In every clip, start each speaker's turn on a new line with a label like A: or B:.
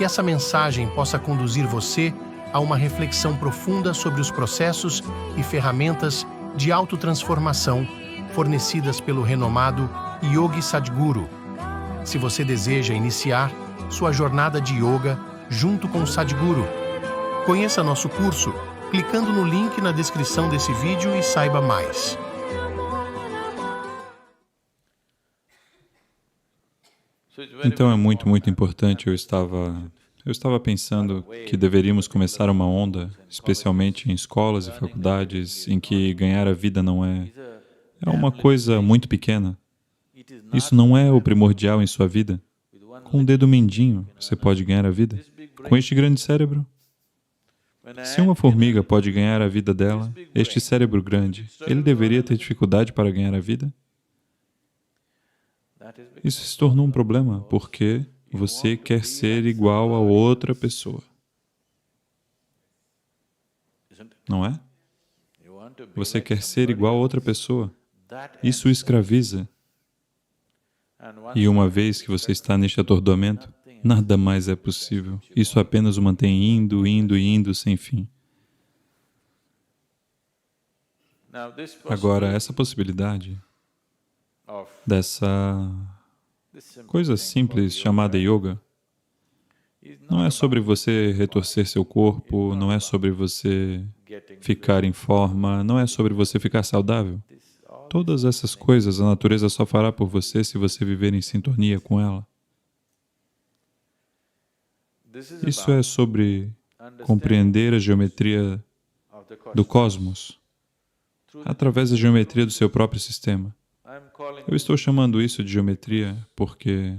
A: que essa mensagem possa conduzir você a uma reflexão profunda sobre os processos e ferramentas de autotransformação fornecidas pelo renomado Yogi Sadhguru. Se você deseja iniciar sua jornada de yoga junto com o Sadhguru, conheça nosso curso clicando no link na descrição desse vídeo e saiba mais.
B: Então é muito importante. Eu estava pensando que deveríamos começar uma onda, especialmente em escolas e faculdades, em que ganhar a vida não é uma coisa muito pequena. Isso não é o primordial em sua vida. Com um dedo mindinho, você pode ganhar a vida. Com este grande cérebro. Se uma formiga pode ganhar a vida dela, este cérebro grande, ele deveria ter dificuldade para ganhar a vida? Isso se tornou um problema, porque você quer ser igual a outra pessoa. Não é? Você quer ser igual a outra pessoa. Isso o escraviza. E uma vez que você está neste atordoamento, nada mais é possível. Isso apenas o mantém indo sem fim. Agora, essa possibilidade dessa coisa simples chamada yoga não é sobre você retorcer seu corpo, não é sobre você ficar em forma, não é sobre você ficar saudável. Todas essas coisas a natureza só fará por você se você viver em sintonia com ela. Isso é sobre compreender a geometria do cosmos através da geometria do seu próprio sistema. Eu estou chamando isso de geometria porque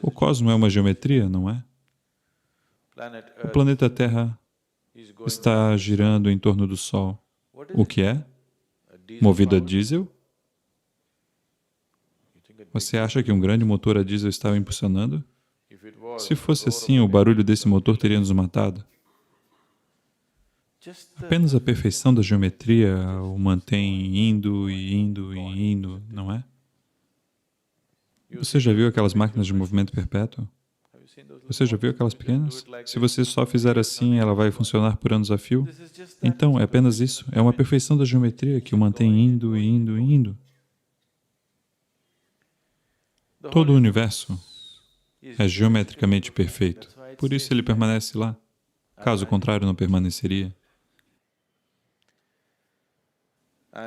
B: o cosmos é uma geometria, não é? O planeta Terra está girando em torno do Sol. O que é? Movido a diesel? Você acha que um grande motor a diesel estava impulsionando? Se fosse assim, o barulho desse motor teria nos matado. Apenas a perfeição da geometria o mantém indo, não é? Você já viu aquelas máquinas de movimento perpétuo? Você já viu aquelas pequenas? Se você só fizer assim, ela vai funcionar por anos a fio? Então, é apenas isso. É uma perfeição da geometria que o mantém indo. Todo o universo é geometricamente perfeito. Por isso ele permanece lá. Caso contrário, não permaneceria.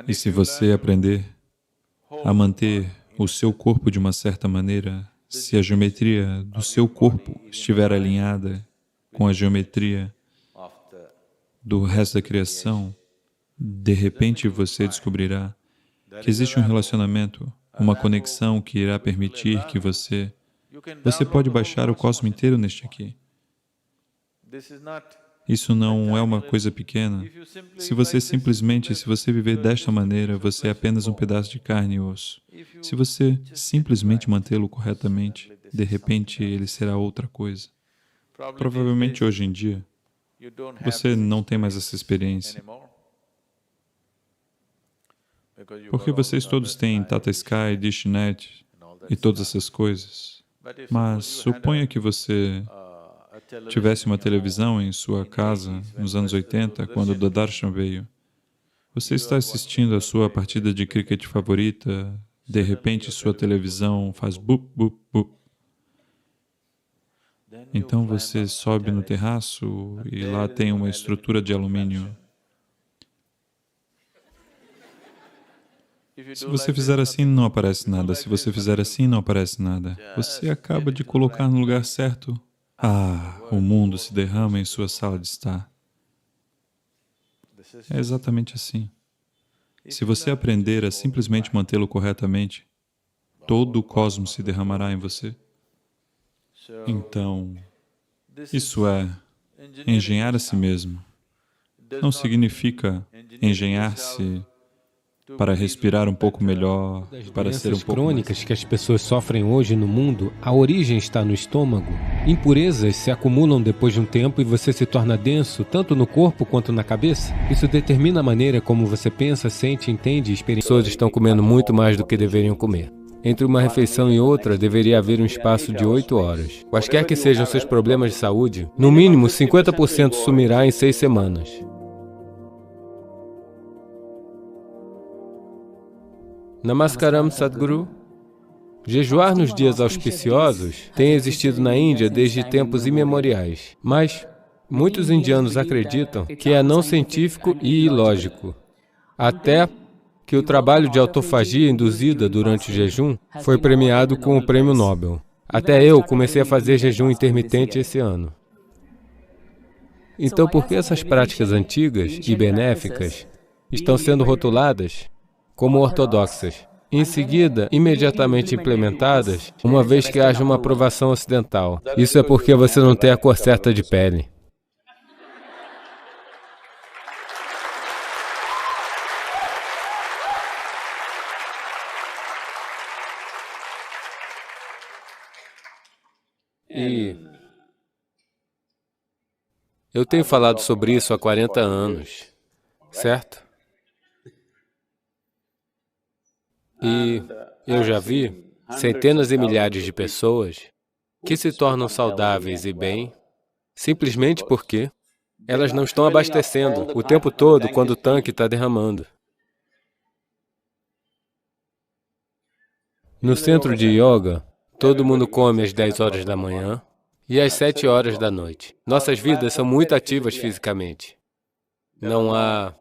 B: E se você aprender a manter o seu corpo de uma certa maneira, se a geometria do seu corpo estiver alinhada com a geometria do resto da criação, de repente você descobrirá que existe um relacionamento, uma conexão que irá permitir que você pode baixar o cosmos inteiro neste aqui. Isso não é uma coisa pequena. Se você viver desta maneira, você é apenas um pedaço de carne e osso. Se você simplesmente mantê-lo corretamente, de repente ele será outra coisa. Provavelmente hoje em dia, você não tem mais essa experiência. Porque vocês todos têm Tata Sky, DishNet e todas essas coisas. Mas suponha que você tivesse uma televisão em sua casa nos anos 80, quando o Doordarshan veio. Você está assistindo a sua partida de cricket favorita, de repente sua televisão faz bup, bup, bup. Então você sobe no terraço e lá tem uma estrutura de alumínio. Se você fizer assim, não aparece nada. Se você fizer assim, não aparece nada. Você acaba de colocar no lugar certo. O mundo se derrama em sua sala de estar. É exatamente assim. Se você aprender a simplesmente mantê-lo corretamente, todo o cosmos se derramará em você. Então, isso é engenhar a si mesmo. Não significa engenhar-se para respirar um pouco melhor, para ser um pouco
C: crônicas
B: mais...
C: que as pessoas sofrem hoje no mundo, a origem está no estômago. Impurezas se acumulam depois de um tempo e você se torna denso, tanto no corpo quanto na cabeça. Isso determina a maneira como você pensa, sente, entende e experiencia.
D: As pessoas estão comendo muito mais do que deveriam comer.
C: Entre uma refeição e outra, deveria haver um espaço de 8 horas. Quaisquer que sejam seus problemas de saúde, no mínimo 50% sumirá em 6 semanas. Namaskaram, Sadhguru. Jejuar nos dias auspiciosos tem existido na Índia desde tempos imemoriais, mas muitos indianos acreditam que é não científico e ilógico. Até que o trabalho de autofagia induzida durante o jejum foi premiado com o Prêmio Nobel. Até eu comecei a fazer jejum intermitente esse ano. Então, por que essas práticas antigas e benéficas estão sendo rotuladas como ortodoxas? Em seguida, imediatamente implementadas, uma vez que haja uma aprovação ocidental. Isso é porque você não tem a cor certa de pele. E eu tenho falado sobre isso há 40 anos, certo? E eu já vi centenas e milhares de pessoas que se tornam saudáveis e bem simplesmente porque elas não estão abastecendo o tempo todo quando o tanque está derramando. No centro de yoga, todo mundo come às 10 horas da manhã e às 7 horas da noite. Nossas vidas são muito ativas fisicamente. Não há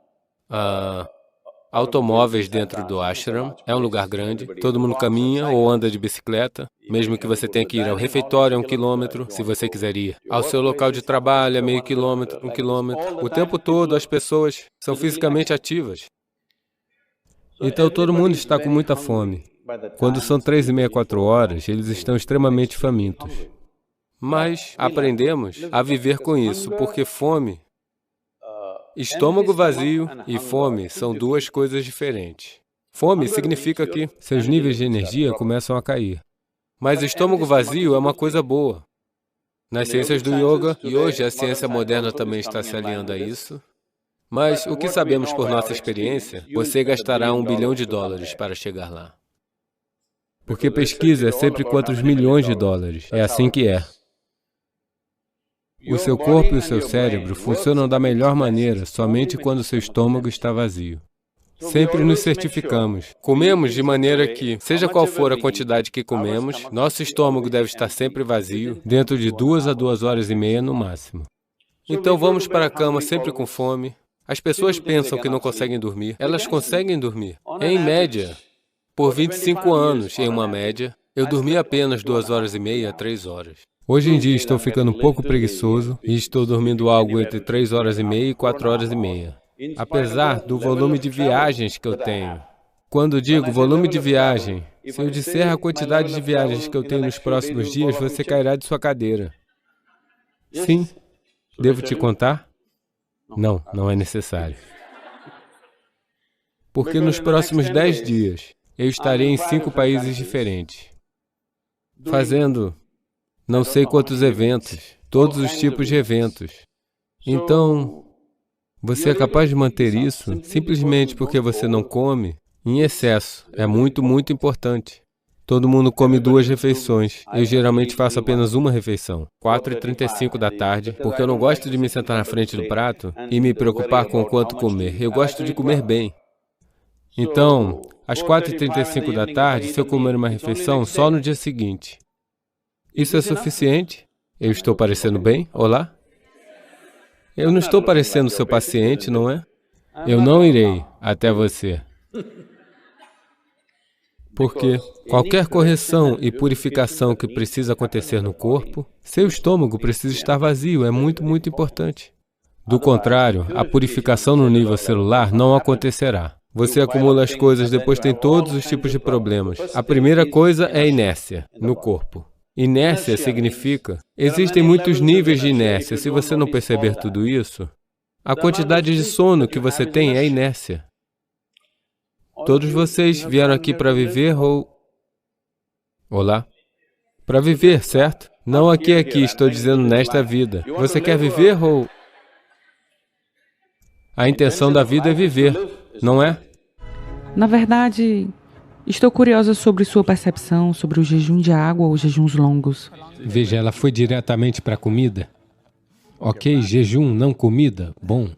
C: automóveis dentro do ashram, é um lugar grande, todo mundo caminha ou anda de bicicleta, mesmo que você tenha que ir ao refeitório a 1 quilômetro, se você quiser ir. Ao seu local de trabalho a meio quilômetro, 1 quilômetro. O tempo todo as pessoas são fisicamente ativas. Então todo mundo está com muita fome. Quando são 3h30, 4 horas, eles estão extremamente famintos. Mas aprendemos a viver com isso, porque fome, estômago vazio e fome são duas coisas diferentes. Fome significa que seus níveis de energia começam a cair. Mas estômago vazio é uma coisa boa. Nas ciências do yoga, e hoje a ciência moderna também está se alinhando a isso, mas o que sabemos por nossa experiência, você gastará $1 bilhão para chegar lá. Porque pesquisa é sempre quantos milhões de dólares. É assim que é. O seu corpo e o seu cérebro funcionam da melhor maneira somente quando o seu estômago está vazio. Sempre nos certificamos. Comemos de maneira que, seja qual for a quantidade que comemos, nosso estômago deve estar sempre vazio, dentro de 2 a 2 horas e meia no máximo. Então vamos para a cama sempre com fome. As pessoas pensam que não conseguem dormir. Elas conseguem dormir. Em média. Por 25 anos, em uma média, eu dormi apenas 2 horas e meia a 3 horas. Hoje em dia estou ficando um pouco preguiçoso e estou dormindo algo entre 3 horas e meia e 4 horas e meia. Apesar do volume de viagens que eu tenho. Quando digo volume de viagem, se eu disser a quantidade de viagens que eu tenho nos próximos dias, você cairá de sua cadeira. Sim. Devo te contar? Não, não é necessário. Porque nos próximos 10 dias, eu estarei em 5 países diferentes, fazendo não sei quantos eventos, todos os tipos de eventos. Então, você é capaz de manter isso simplesmente porque você não come em excesso. É muito, muito importante. Todo mundo come 2 refeições. Eu geralmente faço apenas uma refeição, 4h35 da tarde, porque eu não gosto de me sentar na frente do prato e me preocupar com o quanto comer. Eu gosto de comer bem. Então, às 4h35 da tarde, se eu comer uma refeição, só no dia seguinte. Isso é suficiente? Eu estou parecendo bem? Olá? Eu não estou parecendo seu paciente, não é? Eu não irei até você. Porque qualquer correção e purificação que precisa acontecer no corpo, seu estômago precisa estar vazio, é muito, muito importante. Do contrário, a purificação no nível celular não acontecerá. Você acumula as coisas, depois tem todos os tipos de problemas. A primeira coisa é a inércia no corpo. Inércia significa, existem muitos níveis de inércia. Se você não perceber tudo isso, a quantidade de sono que você tem é inércia. Todos vocês vieram aqui para viver ou... Olá? Para viver, certo? Não aqui, estou dizendo nesta vida. Você quer viver ou... A intenção da vida é viver, não é?
D: Na verdade, Estou curiosa sobre sua percepção sobre o jejum de água ou jejuns longos.
C: Veja, ela foi diretamente para a comida. Ok, jejum, não comida, bom.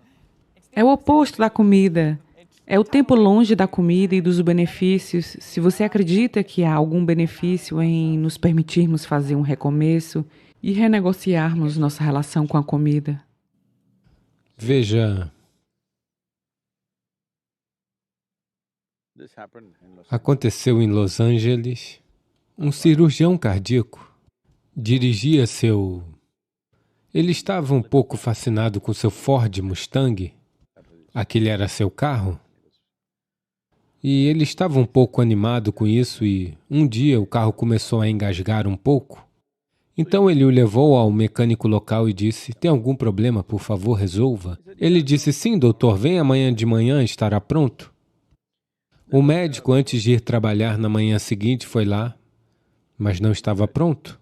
D: É o oposto da comida. É o tempo longe da comida e dos benefícios. Se você acredita que há algum benefício em nos permitirmos fazer um recomeço e renegociarmos nossa relação com a comida.
C: Veja, aconteceu em Los Angeles, um cirurgião cardíaco dirigia seu... Ele estava um pouco fascinado com seu Ford Mustang, aquele era seu carro, e ele estava um pouco animado com isso e um dia o carro começou a engasgar um pouco. Então ele o levou ao mecânico local e disse, tem algum problema, por favor, resolva. Ele disse, sim, doutor, vem amanhã de manhã, estará pronto. O médico, antes de ir trabalhar na manhã seguinte, foi lá, mas não estava pronto.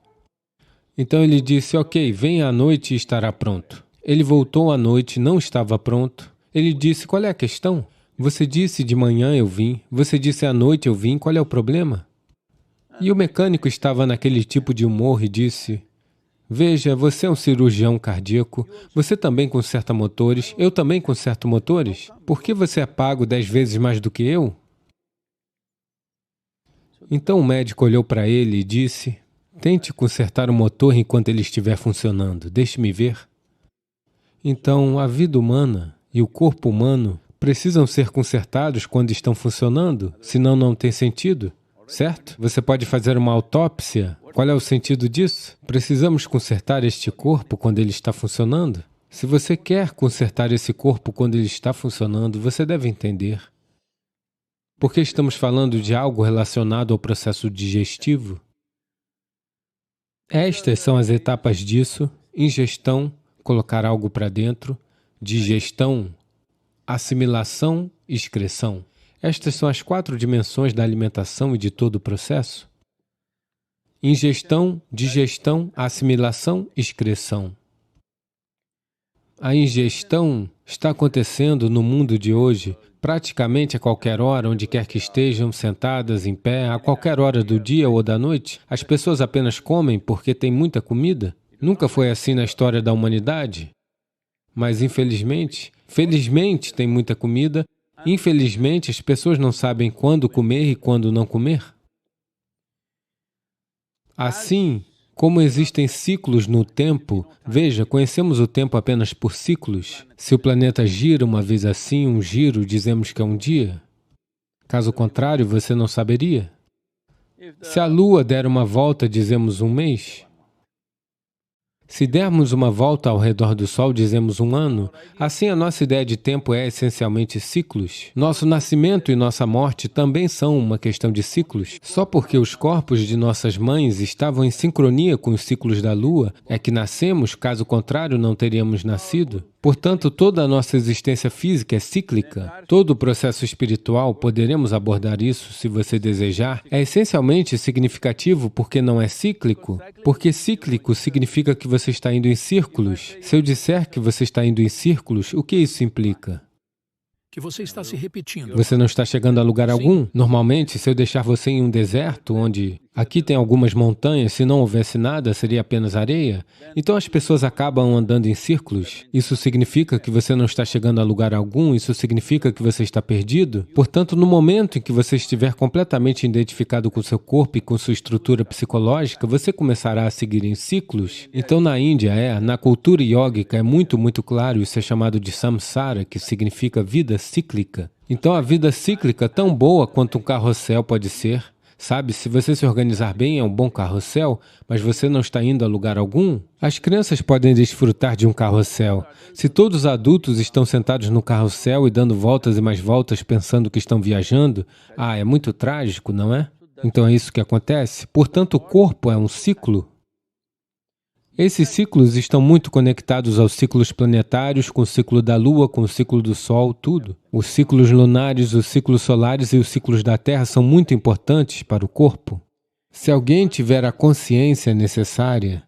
C: Então ele disse, ok, venha à noite e estará pronto. Ele voltou à noite, não estava pronto. Ele disse, qual é a questão? Você disse de manhã eu vim, você disse à noite eu vim, qual é o problema? E o mecânico estava naquele tipo de humor e disse, veja, você é um cirurgião cardíaco, você também conserta motores, eu também conserto motores. Por que você é pago 10 vezes mais do que eu? Então o médico olhou para ele e disse, tente consertar o motor enquanto ele estiver funcionando, deixe-me ver. Então a vida humana e o corpo humano precisam ser consertados quando estão funcionando, senão não tem sentido, certo? Você pode fazer uma autópsia. Qual é o sentido disso? Precisamos consertar este corpo quando ele está funcionando? Se você quer consertar esse corpo quando ele está funcionando, você deve entender. Porque estamos falando de algo relacionado ao processo digestivo. Estas são as etapas disso: ingestão, colocar algo para dentro; digestão, assimilação, excreção. Estas são as 4 dimensões da alimentação e de todo o processo. Ingestão, digestão, assimilação, excreção. A ingestão está acontecendo no mundo de hoje, praticamente a qualquer hora, onde quer que estejam, sentadas, em pé, a qualquer hora do dia ou da noite. As pessoas apenas comem porque tem muita comida. Nunca foi assim na história da humanidade. Mas infelizmente, felizmente tem muita comida. Infelizmente, as pessoas não sabem quando comer e quando não comer. Assim, como existem ciclos no tempo, veja, conhecemos o tempo apenas por ciclos. Se o planeta gira uma vez assim, um giro, dizemos que é um dia. Caso contrário, você não saberia. Se a Lua der uma volta, dizemos um mês. Se dermos uma volta ao redor do Sol, dizemos um ano. Assim, a nossa ideia de tempo é essencialmente ciclos. Nosso nascimento e nossa morte também são uma questão de ciclos. Só porque os corpos de nossas mães estavam em sincronia com os ciclos da Lua, é que nascemos, caso contrário, não teríamos nascido. Portanto, toda a nossa existência física é cíclica. Todo o processo espiritual, poderemos abordar isso se você desejar, é essencialmente significativo porque não é cíclico. Porque cíclico significa que você está indo em círculos. Se eu disser que você está indo em círculos, o que isso implica?
A: Que você está se repetindo.
C: Você não está chegando a lugar algum? Normalmente, se eu deixar você em um deserto, onde aqui tem algumas montanhas, se não houvesse nada, seria apenas areia. Então as pessoas acabam andando em círculos. Isso significa que você não está chegando a lugar algum, isso significa que você está perdido. Portanto, no momento em que você estiver completamente identificado com seu corpo e com sua estrutura psicológica, você começará a seguir em ciclos. Então na Índia, na cultura yógica, é muito claro, isso é chamado de samsara, que significa vida cíclica. Então a vida cíclica, tão boa quanto um carrossel pode ser, sabe, se você se organizar bem é um bom carrossel, mas você não está indo a lugar algum. As crianças podem desfrutar de um carrossel. Se todos os adultos estão sentados no carrossel e dando voltas e mais voltas pensando que estão viajando, é muito trágico, não é? Então é isso que acontece. Portanto, o corpo é um ciclo. Esses ciclos estão muito conectados aos ciclos planetários, com o ciclo da Lua, com o ciclo do Sol, tudo. Os ciclos lunares, os ciclos solares e os ciclos da Terra são muito importantes para o corpo. Se alguém tiver a consciência necessária,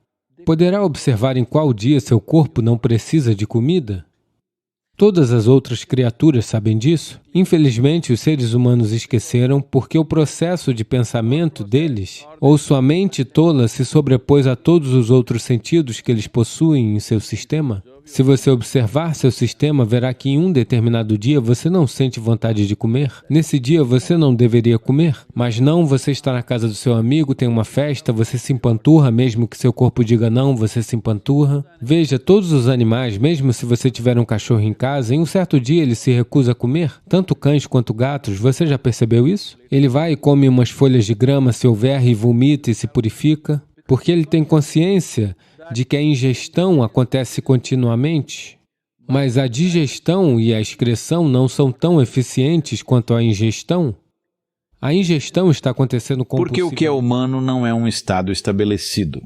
C: poderá observar em qual dia seu corpo não precisa de comida. Todas as outras criaturas sabem disso? Infelizmente, os seres humanos esqueceram porque o processo de pensamento deles, ou sua mente tola, se sobrepôs a todos os outros sentidos que eles possuem em seu sistema. Se você observar seu sistema, verá que em um determinado dia você não sente vontade de comer. Nesse dia você não deveria comer, mas não, você está na casa do seu amigo, tem uma festa, você se empanturra, mesmo que seu corpo diga não, você se empanturra. Veja, todos os animais, mesmo se você tiver um cachorro em casa, em um certo dia ele se recusa a comer, tanto cães quanto gatos, você já percebeu isso? Ele vai e come umas folhas de grama se houver e vomita e se purifica, porque ele tem consciência de que a ingestão acontece continuamente, mas a digestão e a excreção não são tão eficientes quanto a ingestão. A ingestão está acontecendo compulsivamente.
E: Porque o que é humano não é um estado estabelecido.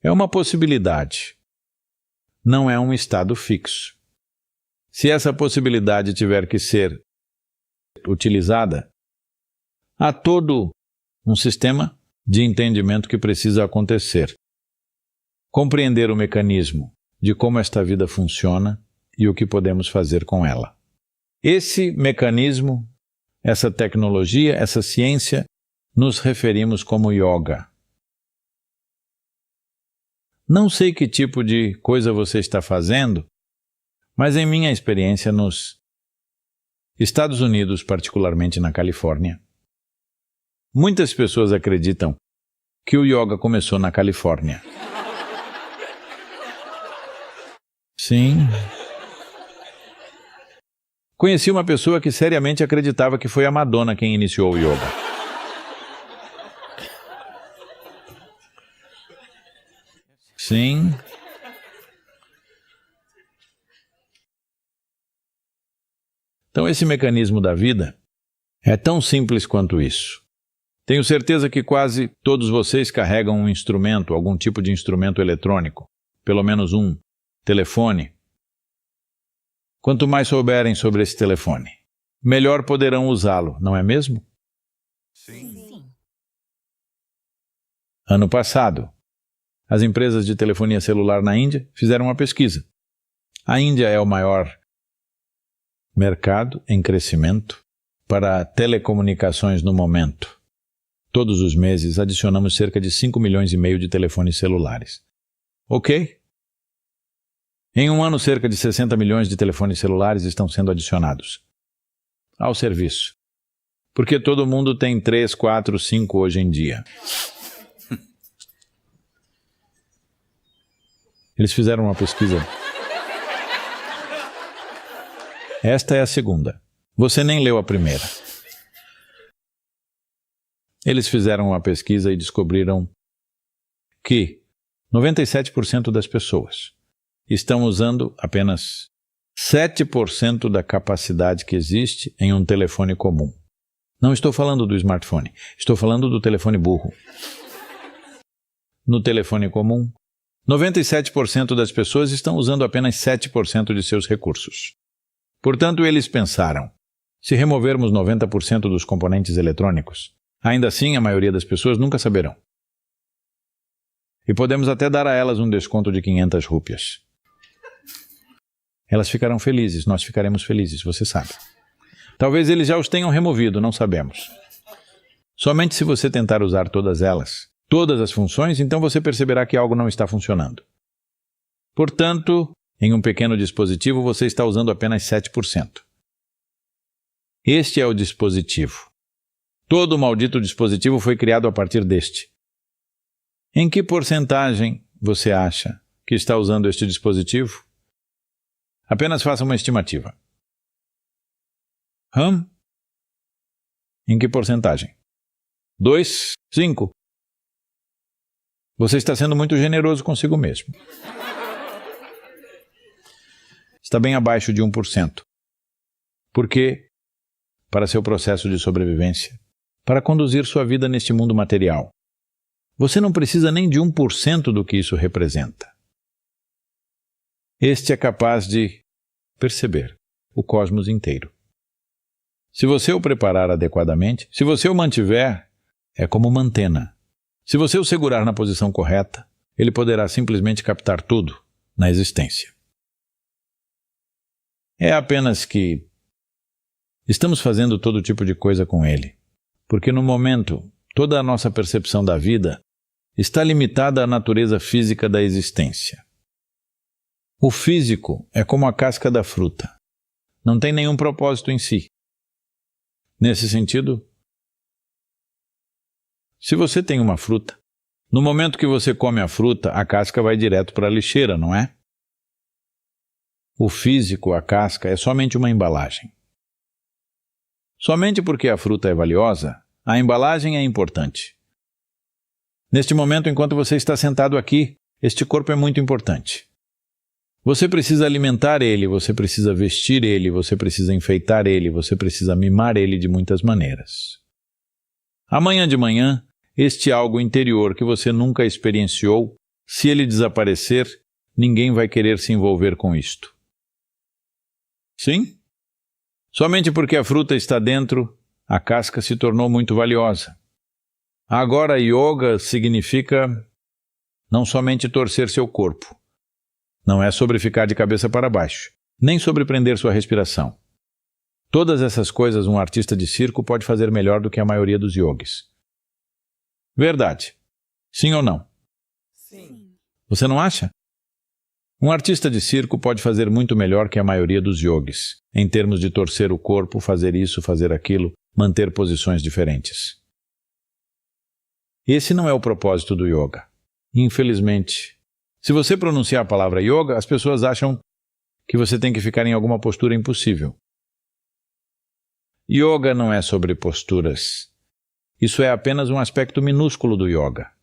E: É uma possibilidade. Não é um estado fixo. Se essa possibilidade tiver que ser utilizada, há todo um sistema de entendimento que precisa acontecer. Compreender o mecanismo de como esta vida funciona e o que podemos fazer com ela. Esse mecanismo, essa tecnologia, essa ciência, nos referimos como yoga. Não sei que tipo de coisa você está fazendo, mas em minha experiência nos Estados Unidos, particularmente na Califórnia, muitas pessoas acreditam que o yoga começou na Califórnia. Sim. Conheci uma pessoa que seriamente acreditava que foi a Madonna quem iniciou o yoga. Sim. Então esse mecanismo da vida é tão simples quanto isso. Tenho certeza que quase todos vocês carregam um instrumento, algum tipo de instrumento eletrônico, pelo menos um. Telefone. Quanto mais souberem sobre esse telefone, melhor poderão usá-lo, não é mesmo? Sim. Ano passado, as empresas de telefonia celular na Índia fizeram uma pesquisa. A Índia é o maior mercado em crescimento para telecomunicações no momento. Todos os meses adicionamos cerca de 5,5 milhões de telefones celulares. Ok? Em um ano, cerca de 60 milhões de telefones celulares estão sendo adicionados ao serviço. Porque todo mundo tem 3, 4, 5 hoje em dia. Eles fizeram uma pesquisa. Esta é a segunda. Você nem leu a primeira. Eles fizeram uma pesquisa e descobriram que 97% das pessoas estão usando apenas 7% da capacidade que existe em um telefone comum. Não estou falando do smartphone, estou falando do telefone burro. No telefone comum, 97% das pessoas estão usando apenas 7% de seus recursos. Portanto, eles pensaram, se removermos 90% dos componentes eletrônicos, ainda assim a maioria das pessoas nunca saberão. E podemos até dar a elas um desconto de 500 rúpias. Elas ficarão felizes, nós ficaremos felizes, você sabe. Talvez eles já os tenham removido, não sabemos. Somente se você tentar usar todas elas, todas as funções, então você perceberá que algo não está funcionando. Portanto, em um pequeno dispositivo, você está usando apenas 7%. Este é o dispositivo. Todo o maldito dispositivo foi criado a partir deste. Em que porcentagem você acha que está usando este dispositivo? Apenas faça uma estimativa. Em que porcentagem? 2, 5. Você está sendo muito generoso consigo mesmo. Está bem abaixo de 1%. Porque, para seu processo de sobrevivência, para conduzir sua vida neste mundo material, você não precisa nem de 1% do que isso representa. Este é capaz de perceber o cosmos inteiro. Se você o preparar adequadamente, se você o mantiver, é como uma antena. Se você o segurar na posição correta, ele poderá simplesmente captar tudo na existência. É apenas que estamos fazendo todo tipo de coisa com ele, porque no momento, toda a nossa percepção da vida está limitada à natureza física da existência. O físico é como a casca da fruta. Não tem nenhum propósito em si. Nesse sentido, se você tem uma fruta, no momento que você come a fruta, a casca vai direto para a lixeira, não é? O físico, a casca, é somente uma embalagem. Somente porque a fruta é valiosa, a embalagem é importante. Neste momento, enquanto você está sentado aqui, este corpo é muito importante. Você precisa alimentar ele, você precisa vestir ele, você precisa enfeitar ele, você precisa mimar ele de muitas maneiras. Amanhã de manhã, este algo interior que você nunca experienciou, se ele desaparecer, ninguém vai querer se envolver com isto. Sim? Somente porque a fruta está dentro, a casca se tornou muito valiosa. Agora, yoga significa não somente torcer seu corpo. Não é sobre ficar de cabeça para baixo, nem sobre prender sua respiração. Todas essas coisas um artista de circo pode fazer melhor do que a maioria dos yogis. Verdade. Sim ou não? Sim. Você não acha? Um artista de circo pode fazer muito melhor que a maioria dos yogis, em termos de torcer o corpo, fazer isso, fazer aquilo, manter posições diferentes. Esse não é o propósito do yoga. Infelizmente, se você pronunciar a palavra yoga, as pessoas acham que você tem que ficar em alguma postura impossível. Yoga não é sobre posturas. Isso é apenas um aspecto minúsculo do yoga.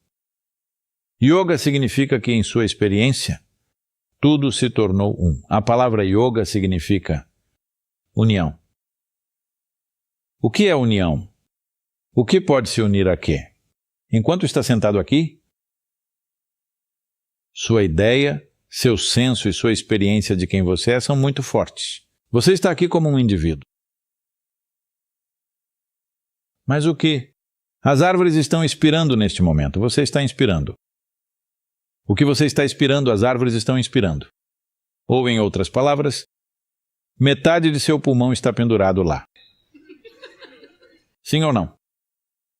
E: Yoga significa que, em sua experiência, tudo se tornou um. A palavra yoga significa união. O que é união? O que pode se unir a quê? Enquanto está sentado aqui, sua ideia, seu senso e sua experiência de quem você é são muito fortes. Você está aqui como um indivíduo. Mas o que? As árvores estão inspirando neste momento. Você está inspirando. O que você está inspirando, as árvores estão inspirando. Ou, em outras palavras, metade de seu pulmão está pendurado lá. Sim ou não?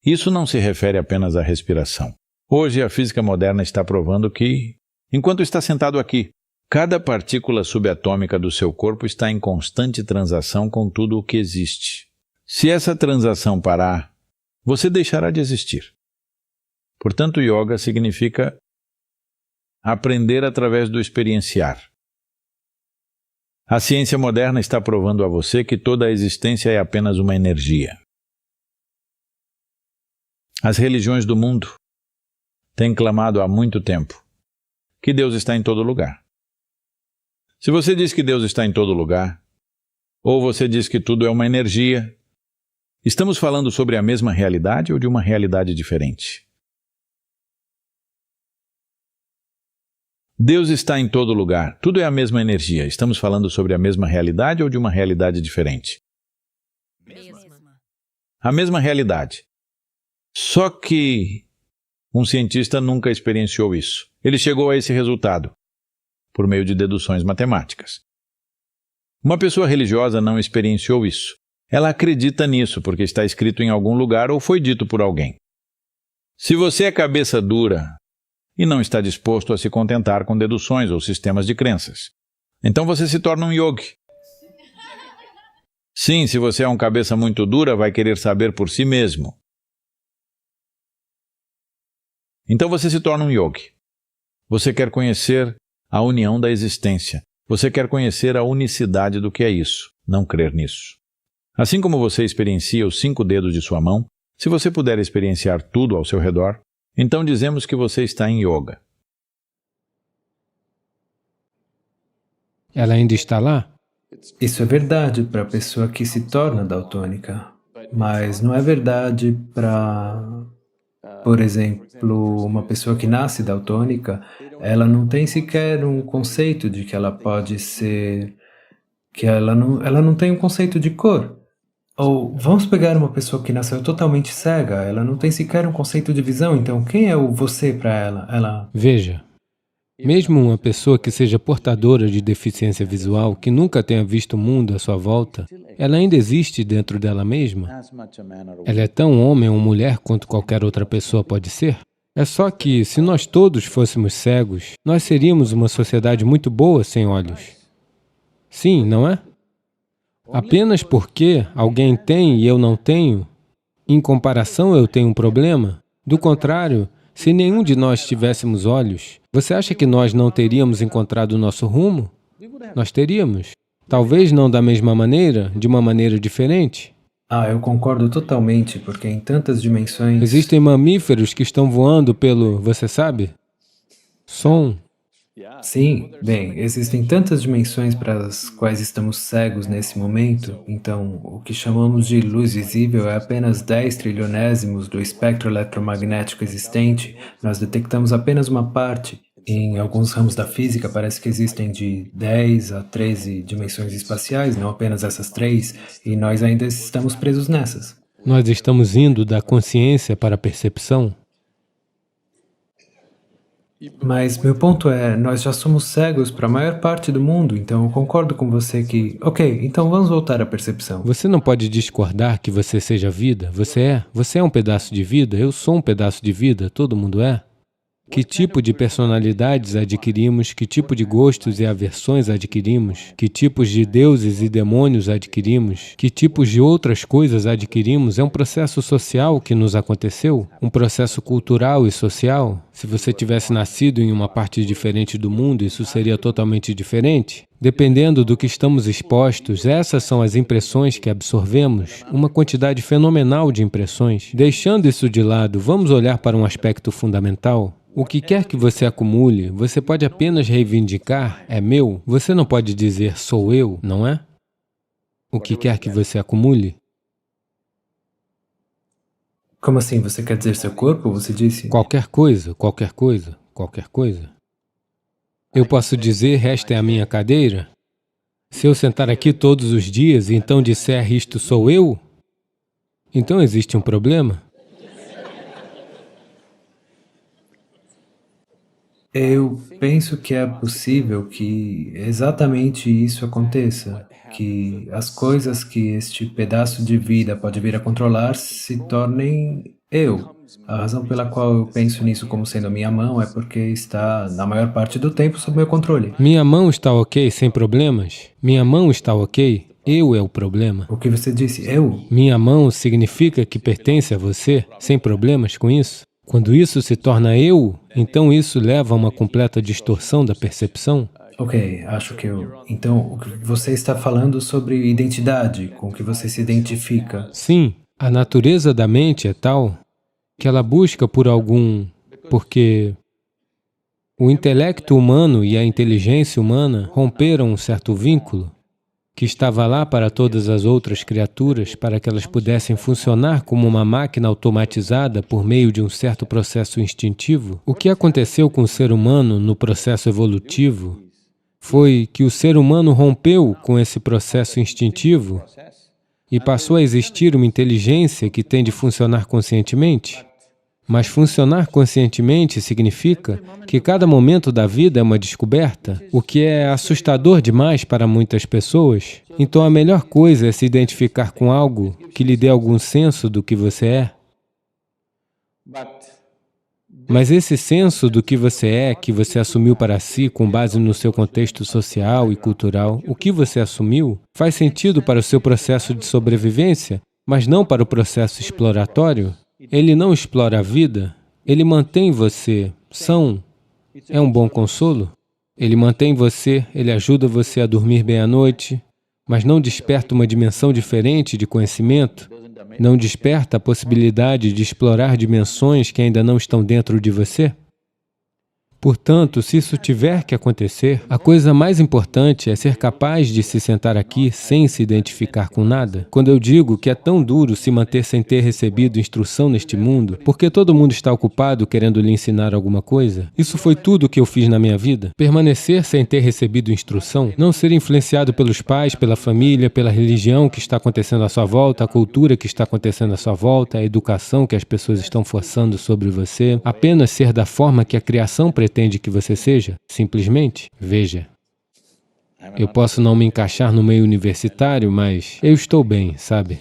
E: Isso não se refere apenas à respiração. Hoje, a física moderna está provando que, enquanto está sentado aqui, cada partícula subatômica do seu corpo está em constante transação com tudo o que existe. Se essa transação parar, você deixará de existir. Portanto, yoga significa aprender através do experienciar. A ciência moderna está provando a você que toda a existência é apenas uma energia. As religiões do mundo têm clamado há muito tempo que Deus está em todo lugar. Se você diz que Deus está em todo lugar, ou você diz que tudo é uma energia, estamos falando sobre a mesma realidade ou de uma realidade diferente? Deus está em todo lugar. Tudo é a mesma energia. Estamos falando sobre a mesma realidade ou de uma realidade diferente? A mesma realidade. Só que um cientista nunca experienciou isso. Ele chegou a esse resultado por meio de deduções matemáticas. Uma pessoa religiosa não experienciou isso. Ela acredita nisso porque está escrito em algum lugar ou foi dito por alguém. Se você é cabeça dura e não está disposto a se contentar com deduções ou sistemas de crenças, então você se torna um yogi. Sim, se você é um cabeça muito dura, vai querer saber por si mesmo. Então você se torna um yogi. Você quer conhecer a união da existência. Você quer conhecer a unicidade do que é isso, não crer nisso. Assim como você experiencia os 5 dedos de sua mão, se você puder experienciar tudo ao seu redor, então dizemos que você está em yoga.
C: Ela ainda está lá?
F: Isso é verdade para a pessoa que se torna daltônica, mas não é verdade para, por exemplo, uma pessoa que nasce daltônica. Ela não tem sequer um conceito de que ela pode ser, que ela não tem um conceito de cor. Ou vamos pegar uma pessoa que nasceu totalmente cega, ela não tem sequer um conceito de visão, então quem é o você para ela?
C: Veja, Mesmo uma pessoa que seja portadora de deficiência visual, que nunca tenha visto o mundo à sua volta, ela ainda existe dentro dela mesma? Ela é tão homem ou mulher quanto qualquer outra pessoa pode ser? É só que, se nós todos fôssemos cegos, nós seríamos uma sociedade muito boa sem olhos. Sim, não é? Apenas porque alguém tem e eu não tenho, em comparação eu tenho um problema? Do contrário, se nenhum de nós tivéssemos olhos, você acha que nós não teríamos encontrado o nosso rumo? Nós teríamos. Talvez não da mesma maneira, de uma maneira diferente.
F: Eu concordo totalmente, porque em tantas dimensões...
C: Existem mamíferos que estão voando pelo, você sabe? Som.
F: Sim, bem, existem tantas dimensões para as quais estamos cegos nesse momento, então o que chamamos de luz visível é apenas 10 trilionésimos do espectro eletromagnético existente, nós detectamos apenas uma parte. Em alguns ramos da física parece que existem de 10 a 13 dimensões espaciais, não apenas essas 3, e nós ainda estamos presos nessas.
C: Nós estamos indo da consciência para a percepção.
F: Mas meu ponto é, nós já somos cegos para a maior parte do mundo, então eu concordo com você que... Ok, então vamos voltar à percepção.
C: Você não pode discordar que você seja vida. Você é um pedaço de vida, eu sou um pedaço de vida, todo mundo é. Que tipo de personalidades adquirimos, que tipo de gostos e aversões adquirimos, que tipos de deuses e demônios adquirimos, que tipos de outras coisas adquirimos, é um processo social que nos aconteceu, um processo cultural e social. Se você tivesse nascido em uma parte diferente do mundo, isso seria totalmente diferente. Dependendo do que estamos expostos, essas são as impressões que absorvemos, uma quantidade fenomenal de impressões. Deixando isso de lado, vamos olhar para um aspecto fundamental. O que quer que você acumule, você pode apenas reivindicar, é meu. Você não pode dizer, sou eu, não é? O que quer que você acumule.
F: Como assim? Você quer dizer seu corpo, você disse?
C: Qualquer coisa, qualquer coisa, qualquer coisa. Eu posso dizer, esta é a minha cadeira? Se eu sentar aqui todos os dias e então disser, isto sou eu, então existe um problema.
F: Eu penso que é possível que exatamente isso aconteça, que as coisas que este pedaço de vida pode vir a controlar se tornem eu. A razão pela qual eu penso nisso como sendo a minha mão é porque está, na maior parte do tempo, sob meu controle.
C: Minha mão está ok, sem problemas? Minha mão está ok? Eu é o problema.
F: O que você disse? Eu?
C: Minha mão significa que pertence a você, sem problemas com isso? Quando isso se torna eu, então isso leva a uma completa distorção da percepção.
F: Ok, acho que eu... Então, o que você está falando sobre identidade, com que você se identifica.
C: Sim, a natureza da mente é tal que ela busca por algum... Porque o intelecto humano e a inteligência humana romperam um certo vínculo que estava lá para todas as outras criaturas, para que elas pudessem funcionar como uma máquina automatizada por meio de um certo processo instintivo. O que aconteceu com o ser humano no processo evolutivo foi que o ser humano rompeu com esse processo instintivo e passou a existir uma inteligência que tem de funcionar conscientemente. Mas funcionar conscientemente significa que cada momento da vida é uma descoberta, o que é assustador demais para muitas pessoas. Então a melhor coisa é se identificar com algo que lhe dê algum senso do que você é. Mas esse senso do que você assumiu para si com base no seu contexto social e cultural, o que você assumiu, faz sentido para o seu processo de sobrevivência, mas não para o processo exploratório. Ele não explora a vida, ele mantém você são. É um bom consolo. Ele mantém você, ele ajuda você a dormir bem à noite, mas não desperta uma dimensão diferente de conhecimento, não desperta a possibilidade de explorar dimensões que ainda não estão dentro de você. Portanto, se isso tiver que acontecer, a coisa mais importante é ser capaz de se sentar aqui sem se identificar com nada. Quando eu digo que é tão duro se manter sem ter recebido instrução neste mundo, porque todo mundo está ocupado querendo lhe ensinar alguma coisa, isso foi tudo o que eu fiz na minha vida. Permanecer sem ter recebido instrução, não ser influenciado pelos pais, pela família, pela religião que está acontecendo à sua volta, a cultura que está acontecendo à sua volta, a educação que as pessoas estão forçando sobre você, apenas ser da forma que a criação pretende pretende que você seja? Simplesmente, veja. Eu posso não me encaixar no meio universitário, mas eu estou bem, sabe?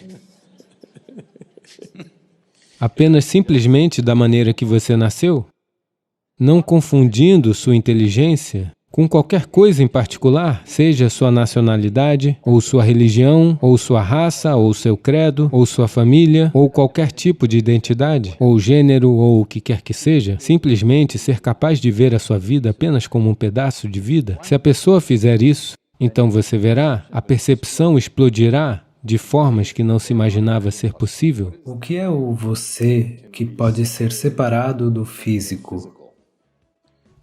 C: Apenas simplesmente da maneira que você nasceu, não confundindo sua inteligência com qualquer coisa em particular, seja sua nacionalidade, ou sua religião, ou sua raça, ou seu credo, ou sua família, ou qualquer tipo de identidade, ou gênero, ou o que quer que seja, simplesmente ser capaz de ver a sua vida apenas como um pedaço de vida. Se a pessoa fizer isso, então você verá, a percepção explodirá de formas que não se imaginava ser possível.
F: O que é o você que pode ser separado do físico?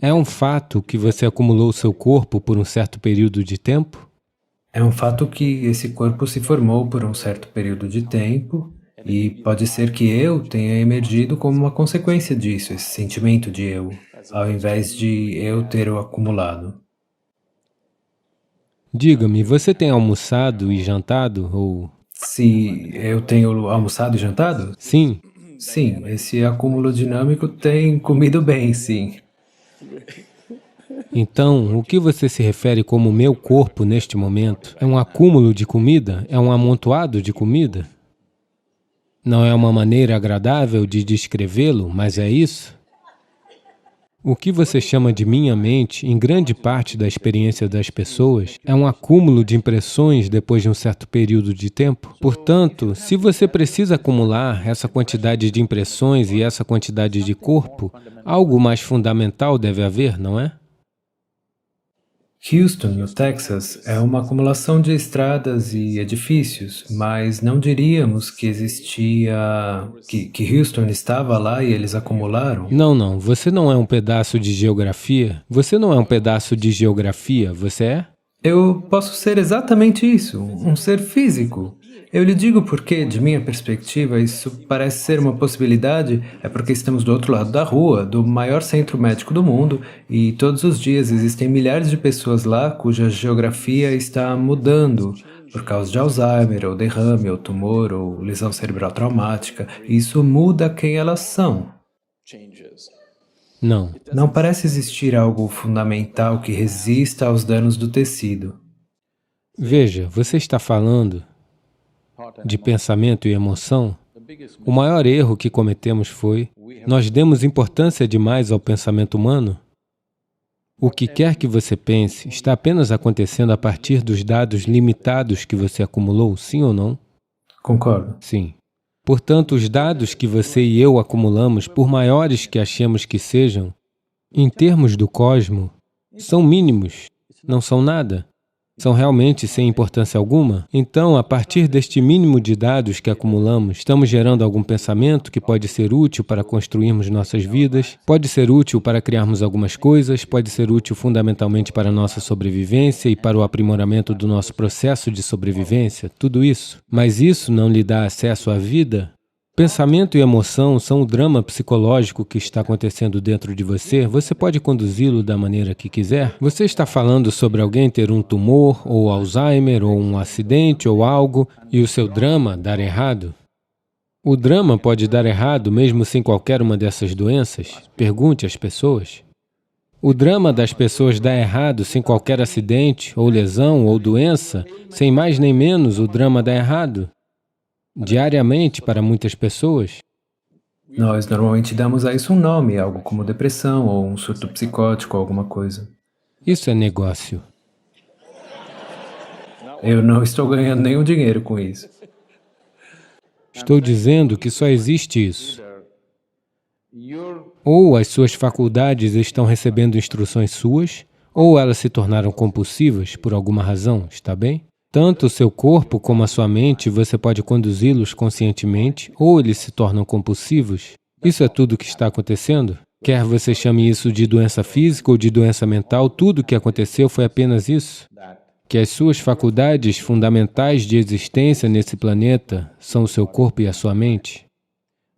C: É um fato que você acumulou seu corpo por um certo período de tempo?
F: É um fato que esse corpo se formou por um certo período de tempo e pode ser que eu tenha emergido como uma consequência disso, esse sentimento de eu, ao invés de eu ter o acumulado.
C: Diga-me, você tem almoçado e jantado, ou...
F: Se eu tenho almoçado e jantado?
C: Sim,
F: Sim, esse acúmulo dinâmico tem comido bem, sim.
C: então, o que você se refere como meu corpo neste momento? É um acúmulo de comida? É um amontoado de comida? Não é uma maneira agradável de descrevê-lo, mas é isso? O que você chama de minha mente, em grande parte da experiência das pessoas, é um acúmulo de impressões depois de um certo período de tempo. Portanto, se você precisa acumular essa quantidade de impressões e essa quantidade de corpo, algo mais fundamental deve haver, não é?
F: Houston, no Texas, é uma acumulação de estradas e edifícios, mas não diríamos que existia... que Houston estava lá e eles acumularam?
C: Não, você não é um pedaço de geografia. Você não é um pedaço de geografia, você é?
F: Eu posso ser exatamente isso, um ser físico. Eu lhe digo porque, de minha perspectiva, isso parece ser uma possibilidade, é porque estamos do outro lado da rua, do maior centro médico do mundo, e todos os dias existem milhares de pessoas lá cuja geografia está mudando por causa de Alzheimer, ou derrame, ou tumor, ou lesão cerebral traumática. E isso muda quem elas são.
C: Não.
F: Não parece existir algo fundamental que resista aos danos do tecido.
C: Veja, você está falando de pensamento e emoção. O maior erro que cometemos foi, nós demos importância demais ao pensamento humano. O que quer que você pense está apenas acontecendo a partir dos dados limitados que você acumulou, sim ou não?
F: Concordo.
C: Sim. Portanto, os dados que você e eu acumulamos, por maiores que achemos que sejam, em termos do cosmos, são mínimos, não são nada. São realmente sem importância alguma? Então, a partir deste mínimo de dados que acumulamos, estamos gerando algum pensamento que pode ser útil para construirmos nossas vidas, pode ser útil para criarmos algumas coisas, pode ser útil fundamentalmente para a nossa sobrevivência e para o aprimoramento do nosso processo de sobrevivência, tudo isso. Mas isso não lhe dá acesso à vida? Pensamento e emoção são o drama psicológico que está acontecendo dentro de você. Você pode conduzi-lo da maneira que quiser. Você está falando sobre alguém ter um tumor, ou Alzheimer, ou um acidente, ou algo, e o seu drama dar errado? O drama pode dar errado mesmo sem qualquer uma dessas doenças? Pergunte às pessoas. O drama das pessoas dá errado sem qualquer acidente, ou lesão, ou doença? Sem mais nem menos, o drama dá errado diariamente para muitas pessoas.
F: Nós normalmente damos a isso um nome, algo como depressão ou um surto psicótico, alguma coisa.
C: Isso é negócio.
F: Eu não estou ganhando nenhum dinheiro com isso.
C: Estou dizendo que só existe isso. Ou as suas faculdades estão recebendo instruções suas, ou elas se tornaram compulsivas por alguma razão, está bem? Tanto o seu corpo como a sua mente, você pode conduzi-los conscientemente, ou eles se tornam compulsivos. Isso é tudo o que está acontecendo? Quer você chame isso de doença física ou de doença mental, tudo o que aconteceu foi apenas isso. Que as suas faculdades fundamentais de existência nesse planeta são o seu corpo e a sua mente.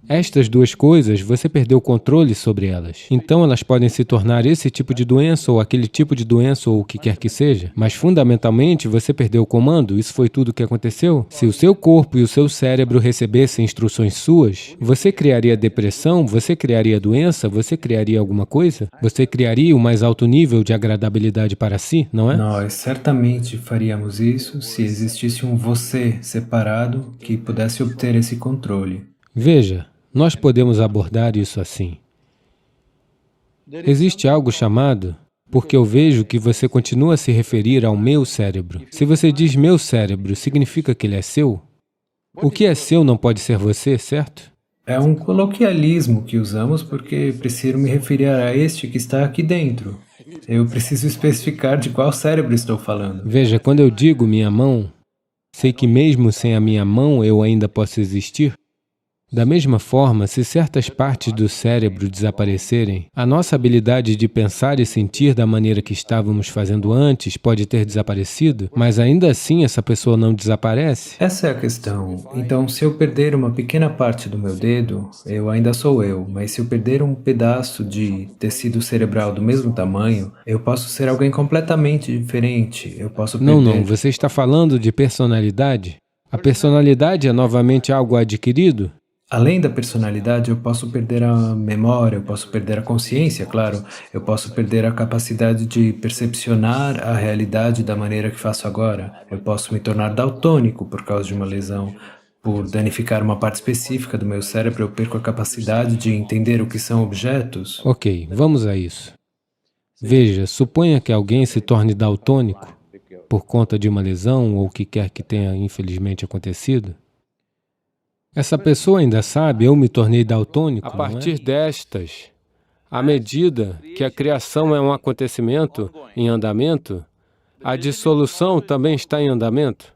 C: Estas duas coisas, você perdeu o controle sobre elas. Então elas podem se tornar esse tipo de doença ou aquele tipo de doença ou o que quer que seja. Mas fundamentalmente você perdeu o comando, isso foi tudo o que aconteceu. Se o seu corpo e o seu cérebro recebessem instruções suas, você criaria depressão, você criaria doença, você criaria alguma coisa? Você criaria o mais alto nível de agradabilidade para si, não é?
F: Nós certamente faríamos isso se existisse um você separado que pudesse obter esse controle.
C: Veja, nós podemos abordar isso assim. Existe algo chamado, porque eu vejo que você continua a se referir ao meu cérebro. Se você diz meu cérebro, significa que ele é seu? O que é seu não pode ser você, certo?
F: É um coloquialismo que usamos porque preciso me referir a este que está aqui dentro. Eu preciso especificar de qual cérebro estou falando.
C: Veja, quando eu digo minha mão, sei que mesmo sem a minha mão eu ainda posso existir. Da mesma forma, se certas partes do cérebro desaparecerem, a nossa habilidade de pensar e sentir da maneira que estávamos fazendo antes pode ter desaparecido, mas ainda assim essa pessoa não desaparece.
F: Essa é a questão. Então, se eu perder uma pequena parte do meu dedo, eu ainda sou eu, mas se eu perder um pedaço de tecido cerebral do mesmo tamanho, eu posso ser alguém completamente diferente. Eu posso perder...
C: Não, você está falando de personalidade? A personalidade é novamente algo adquirido?
F: Além da personalidade, eu posso perder a memória, eu posso perder a consciência, claro. Eu posso perder a capacidade de percepcionar a realidade da maneira que faço agora. Eu posso me tornar daltônico por causa de uma lesão. Por danificar uma parte específica do meu cérebro, eu perco a capacidade de entender o que são objetos.
C: Ok, vamos a isso. Veja, suponha que alguém se torne daltônico por conta de uma lesão ou o que quer que tenha infelizmente acontecido. Essa pessoa ainda sabe, eu me tornei daltônico, a partir destas, à medida que a criação é um acontecimento em andamento, a dissolução também está em andamento.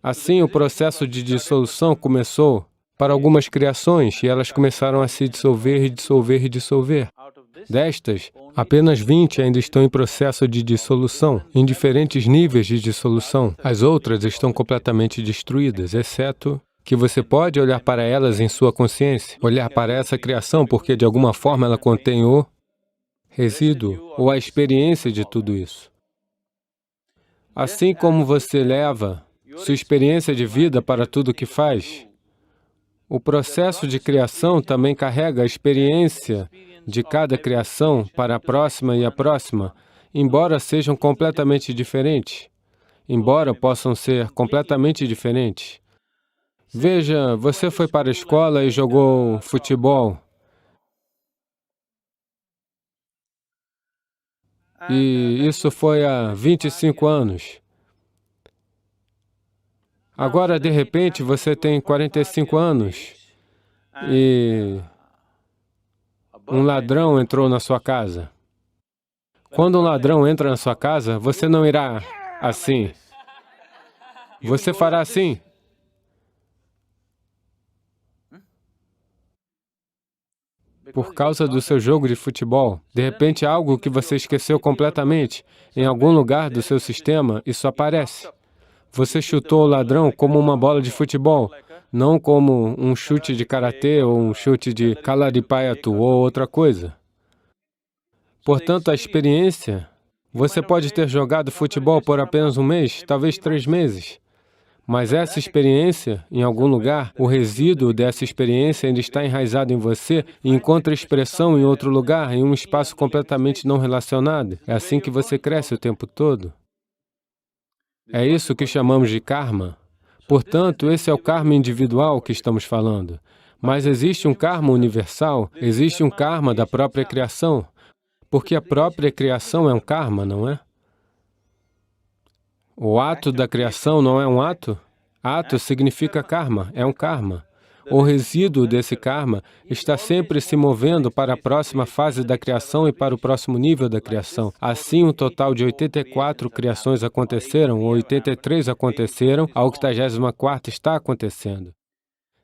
C: Assim, o processo de dissolução começou para algumas criações e elas começaram a se dissolver e dissolver e dissolver. Destas, apenas 20 ainda estão em processo de dissolução, em diferentes níveis de dissolução. As outras estão completamente destruídas, exceto que você pode olhar para elas em sua consciência, olhar para essa criação porque de alguma forma ela contém o resíduo ou a experiência de tudo isso. Assim como você leva sua experiência de vida para tudo o que faz, o processo de criação também carrega a experiência de cada criação para a próxima e a próxima, embora sejam completamente diferentes, embora possam ser completamente diferentes. Veja, você foi para a escola e jogou futebol. E isso foi há 25 anos. Agora, de repente, você tem 45 anos e um ladrão entrou na sua casa. Quando um ladrão entra na sua casa, você não irá assim. Você fará assim. Por causa do seu jogo de futebol. De repente, algo que você esqueceu completamente, em algum lugar do seu sistema, isso aparece. Você chutou o ladrão como uma bola de futebol, não como um chute de karatê ou um chute de kalaripayattu ou outra coisa. Portanto, a experiência, você pode ter jogado futebol por apenas um mês, talvez 3 meses. Mas essa experiência, em algum lugar, o resíduo dessa experiência ainda está enraizado em você e encontra expressão em outro lugar, em um espaço completamente não relacionado. É assim que você cresce o tempo todo. É isso que chamamos de karma. Portanto, esse é o karma individual que estamos falando. Mas existe um karma universal, existe um karma da própria criação, porque a própria criação é um karma, não é? O ato da criação não é um ato? Ato significa karma, é um karma. O resíduo desse karma está sempre se movendo para a próxima fase da criação e para o próximo nível da criação. Assim, um total de 84 criações aconteceram, 83 aconteceram, a 84ª está acontecendo.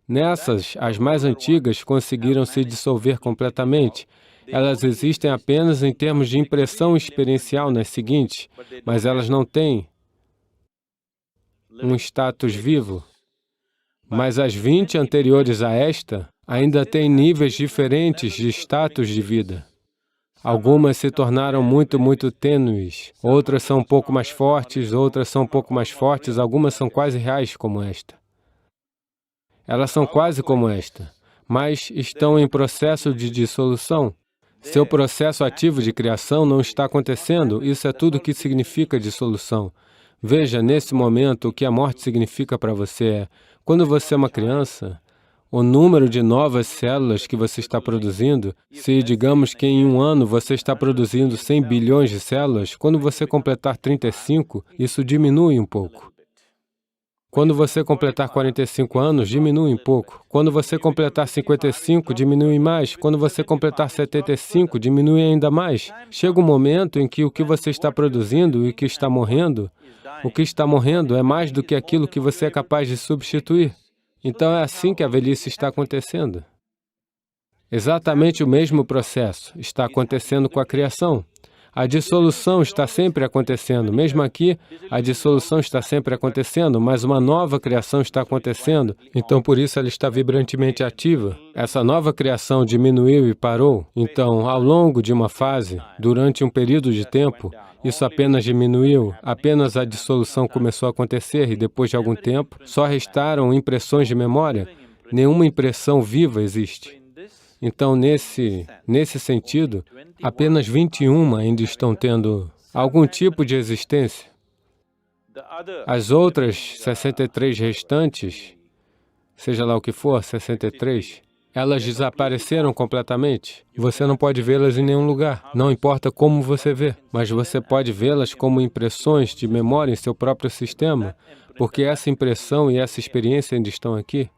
C: Nessas, as mais antigas conseguiram se dissolver completamente. Elas existem apenas em termos de impressão experiencial nas seguintes, mas elas não têm um status vivo. Mas as 20 anteriores a esta ainda têm níveis diferentes de status de vida. Algumas se tornaram muito tênues, outras são um pouco mais fortes, outras são um pouco mais fortes, algumas são quase reais como esta. Elas são quase como esta, mas estão em processo de dissolução. Seu processo ativo de criação não está acontecendo, isso é tudo o que significa dissolução. Veja, nesse momento, o que a morte significa para você é, quando você é uma criança, o número de novas células que você está produzindo, se digamos que em um ano você está produzindo 100 bilhões de células, quando você completar 35, isso diminui um pouco. Quando você completar 45 anos, diminui um pouco. Quando você completar 55, diminui mais. Quando você completar 75, diminui ainda mais. Chega um momento em que o que você está produzindo e o que está morrendo é mais do que aquilo que você é capaz de substituir. Então é assim que a velhice está acontecendo. Exatamente o mesmo processo está acontecendo com a criação. A dissolução está sempre acontecendo. Mesmo aqui, a dissolução está sempre acontecendo, mas uma nova criação está acontecendo. Então, por isso, ela está vibrantemente ativa. Essa nova criação diminuiu e parou. Então, ao longo de uma fase, durante um período de tempo, isso apenas diminuiu, apenas a dissolução começou a acontecer e depois de algum tempo, só restaram impressões de memória. Nenhuma impressão viva existe. Então, nesse sentido, apenas 21 ainda estão tendo algum tipo de existência. As outras 63 restantes, seja lá o que for, 63, elas desapareceram completamente. Você não pode vê-las em nenhum lugar. Não importa como você vê, mas você pode vê-las como impressões de memória em seu próprio sistema, porque essa impressão e essa experiência ainda estão aqui.